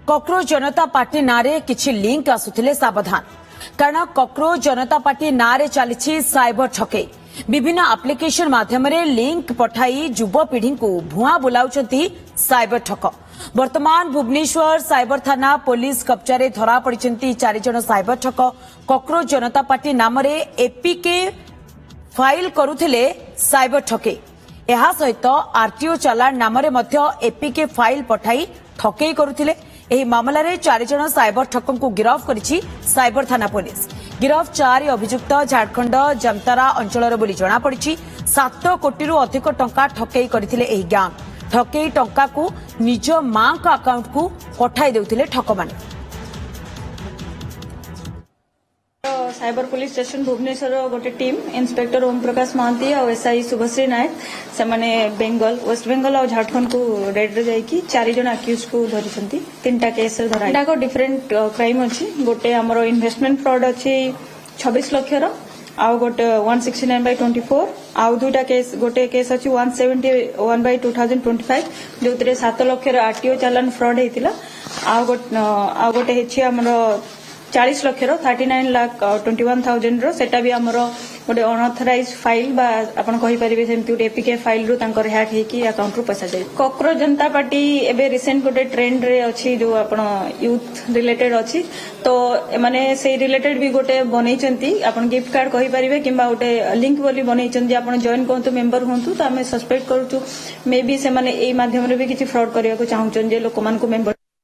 Cockroach जनता party नारे किछि link आसुथिले सावधान कारण कॉकरोच जनता पार्टी नारे चली साइबर ठकेई विभिन्न एप्लिकेशन माध्यम लिंक पठाई युवपीढ़ी को भुआ बुलाउछंती साइबर ठक। वर्तमान भुवनेश्वर साइबर थाना पुलिस कब्जारे धरा पड़िछंती 4 जन साइबर ठक। कॉकरोच जनता पार्टी नाम एपीके फाइल करुथिले साइबर ठकेई एहा सहित आरटीओ चालान नाम एपीके फाइल पठाई ठकेई करुथिले। एही मामला रे 4 जन साइबर ठकं को गिरफ्त करिछि साइबर थाना पुलिस। गिरफ्त 4 अभियुक्त झारखंड जमतारा अंचलर बोली जणा पड़िछि। 7 कोटी अधिक टंका ठकेई करथिले एही गैंग। ठकेई टंका को निज मां का अकाउंट को पठाई देउथिले ठकमाने। साइबर पुलिस स्टेशन भुवनेश्वर गोटे टीम इंस्पेक्टर ओम प्रकाश महांती और एसआई शुभश्री नायक से माने बेंगल वेस्ट बेंगल और झारखंड को रेड रे जाइकी 4 जन अक्यूज को धरिसंती। 3टा केस रे धरा को डिफरेंट क्राइम अछि। गोटे हमरो इन्वेस्टमेंट फ्रॉड अछि 26 लाख रो आउ गोटे 169/24 आउ दुटा केस गोटे केस अछि 171/2025 जोतरे 7 लाख रो आरटीओ चालान फ्रॉड हेतिला। आउ गोटे हेछि हमरो 40 लाख 39,21,000 रो सेटा भी हमरो गोटे अनऑथराइज फाइल बा आपण कहि परिबे सेमति गोटे एपीके फाइल रो तांकर हैक हेकी अकाउंट रो पैसा जाय। कॉकरोच जनता पार्टी एबे रिसेंट गोटे ट्रेंड रे अछि जो आपण यूथ रिलेटेड अछि तो माने से रिलेटेड भी गोटे बनेचंती आपण गिफ्ट कार्ड कहि परिबे किबा गोटे लिंक बोली बनेचंती आपण जॉइन कोंतु मेंबर होंतु तो हमें सस्पेक्ट करूछु मे बी से माने एई माध्यम रे भी किछि फ्रॉड करिया को चाहुचन जे लोक मान को मेंबर